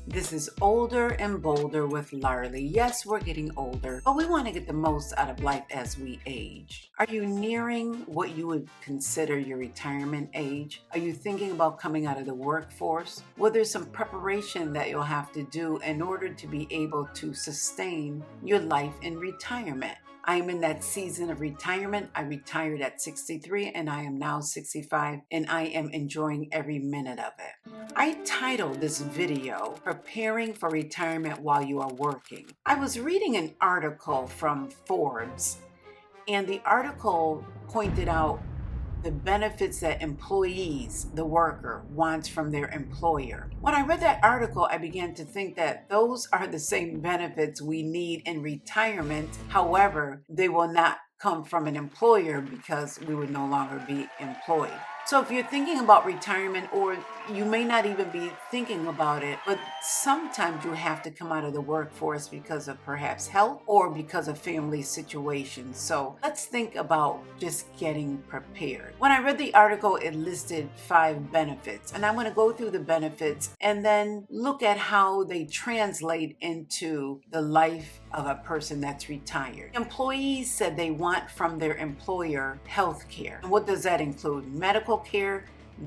This is Older and Bolder with Larly. Yes, we're getting older, but we want to get the most out of life as we age. Are you nearing what you would consider your retirement age? Are you thinking about coming out of the workforce? Well, there's some preparation that you'll have to do in order to be able to sustain your life in retirement. I am in that season of retirement. I retired at 63 and I am now 65, and I am enjoying every minute of it. I titled this video, Preparing for Retirement While You Are Working. I was reading an article from Forbes, and the article pointed out the benefits that employees, the worker, wants from their employer. When I read that article, I began to think that those are the same benefits we need in retirement. However, they will not come from an employer because we would no longer be employed. So if you're thinking about retirement, or you may not even be thinking about it, but sometimes you have to come out of the workforce because of perhaps health or because of family situations. So let's think about just getting prepared. When I read the article, it listed 5 benefits, and I'm going to go through the benefits and then look at how they translate into the life of a person that's retired. Employees said they want from their employer health care. And what does that include? Medical care,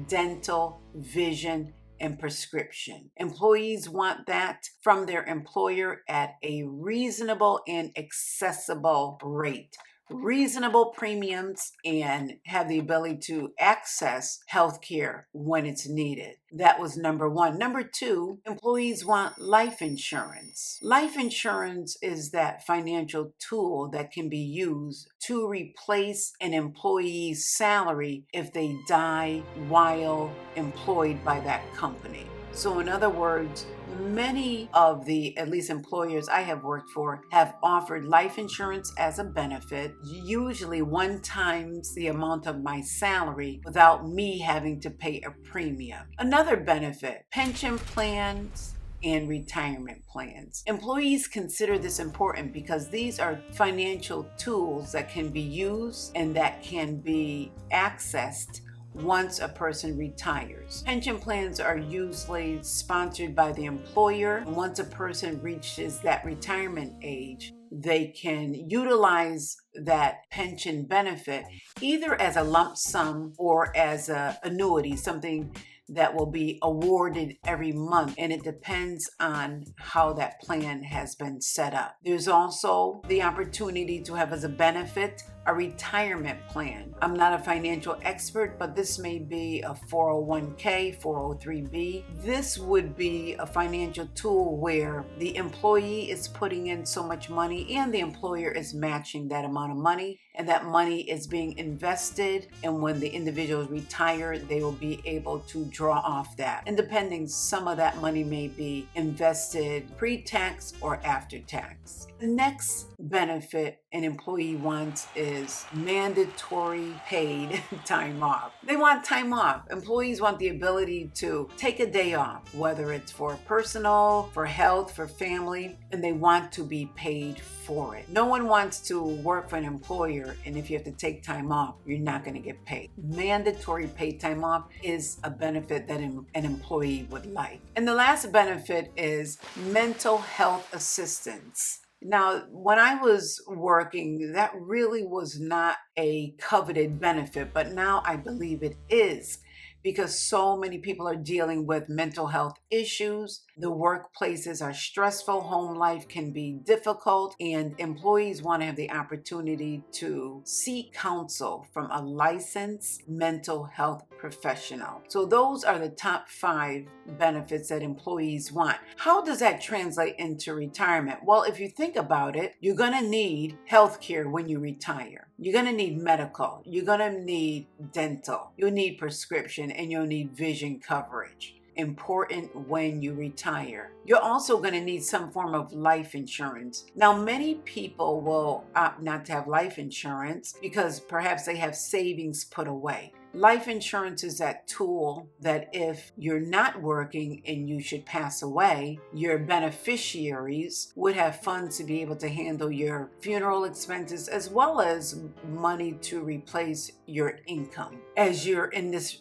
dental, vision, and prescription. Employees want that from their employer at a reasonable and accessible rate. Reasonable premiums, and have the ability to access healthcare when it's needed. That was number 1. Number 2, employees want life insurance. Life insurance is that financial tool that can be used to replace an employee's salary if they die while employed by that company. So in other words, many of the, at least employers I have worked for, have offered life insurance as a benefit, usually 1 times the amount of my salary without me having to pay a premium. Another benefit, pension plans and retirement plans. Employees consider this important because these are financial tools that can be used and that can be accessed once a person retires. Pension plans are usually sponsored by the employer. Once a person reaches that retirement age, they can utilize that pension benefit either as a lump sum or as an annuity, something that will be awarded every month, and it depends on how that plan has been set up. There's also the opportunity to have as a benefit a retirement plan. I'm not a financial expert, but this may be a 401k, 403b. This would be a financial tool where the employee is putting in so much money and the employer is matching that amount of money, and that money is being invested, and when the individuals retire, they will be able to draw off that. And depending, some of that money may be invested pre-tax or after tax. The next benefit an employee wants is mandatory paid time off. They want time off. Employees want the ability to take a day off, whether it's for personal, for health, for family, and they want to be paid for it. No one wants to work for an employer, and if you have to take time off, you're not going to get paid. Mandatory paid time off is a benefit that an employee would like. And the last benefit is mental health assistance. Now, when I was working, that really was not a coveted benefit, but now I believe it is, because so many people are dealing with mental health issues. The workplaces are stressful, home life can be difficult, and employees want to have the opportunity to seek counsel from a licensed mental health professional. So those are the top 5 benefits that employees want. How does that translate into retirement? Well, if you think about it, you're going to need health care when you retire. You're going to need medical. You're going to need dental. You'll need prescription, and you'll need vision coverage. Important when you retire. You're also going to need some form of life insurance. Now, many people will opt not to have life insurance because perhaps they have savings put away. Life insurance is that tool that if you're not working and you should pass away, your beneficiaries would have funds to be able to handle your funeral expenses as well as money to replace your income. As you're in this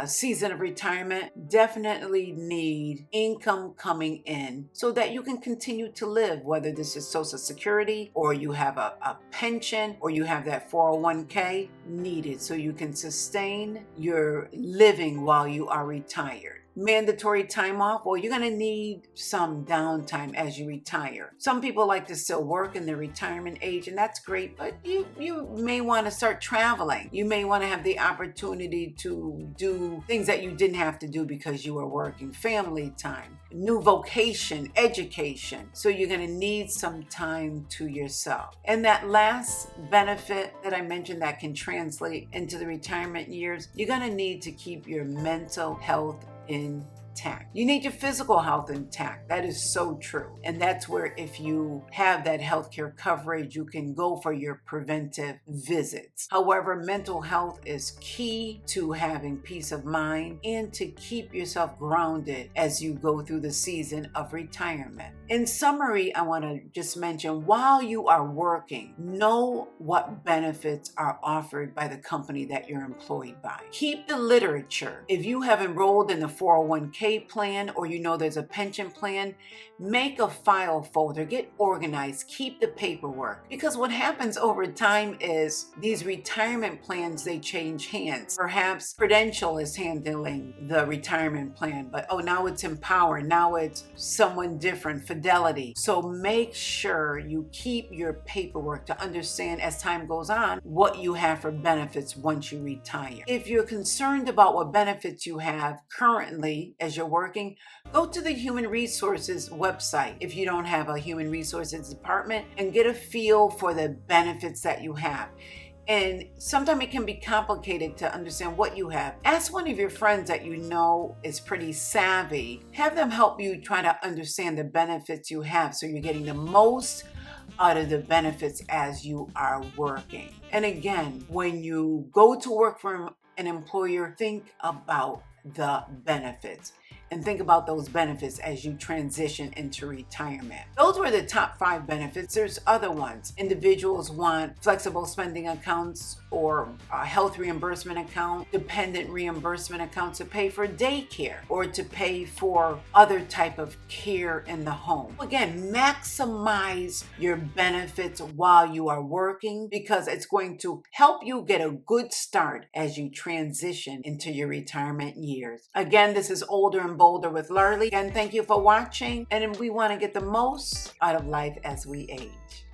season of retirement, definitely need income coming in so that you can continue to live, whether this is Social Security or you have a pension or you have that 401k needed so you can sustain your living while you are retired. Mandatory time off, well, you're going to need some downtime as you retire. Some people like to still work in their retirement age, and that's great, but you may want to start traveling. You may want to have the opportunity to do things that you didn't have to do because you were working. Family time, new vocation, education. So you're going to need some time to yourself. And that last benefit that I mentioned that can translate into the retirement years, you're going to need to keep your mental health intact. You need your physical health intact. That is so true. And that's where if you have that healthcare coverage, you can go for your preventive visits. However, mental health is key to having peace of mind and to keep yourself grounded as you go through the season of retirement. In summary, I want to just mention, while you are working, know what benefits are offered by the company that you're employed by. Keep the literature. If you have enrolled in the 401k plan or you know there's a pension plan, make a file folder, get organized, keep the paperwork. Because what happens over time is these retirement plans, they change hands. Perhaps Prudential is handling the retirement plan, but now it's Empower, now it's someone different, Fidelity. So make sure you keep your paperwork to understand as time goes on what you have for benefits once you retire. If you're concerned about what benefits you have currently as you're working, go to the Human Resources website if you don't have a Human Resources department and get a feel for the benefits that you have. And sometimes it can be complicated to understand what you have. Ask one of your friends that you know is pretty savvy. Have them help you try to understand the benefits you have so you're getting the most out of the benefits as you are working. And again, when you go to work for an employer, think about the benefits and think about those benefits as you transition into retirement. Those were the top 5 benefits. There's other ones. Individuals want flexible spending accounts or a health reimbursement account, dependent reimbursement account to pay for daycare or to pay for other type of care in the home. Again, maximize your benefits while you are working because it's going to help you get a good start as you transition into your retirement years. Again, this is Older and Bolder with Larly, and thank you for watching. And we want to get the most out of life as we age.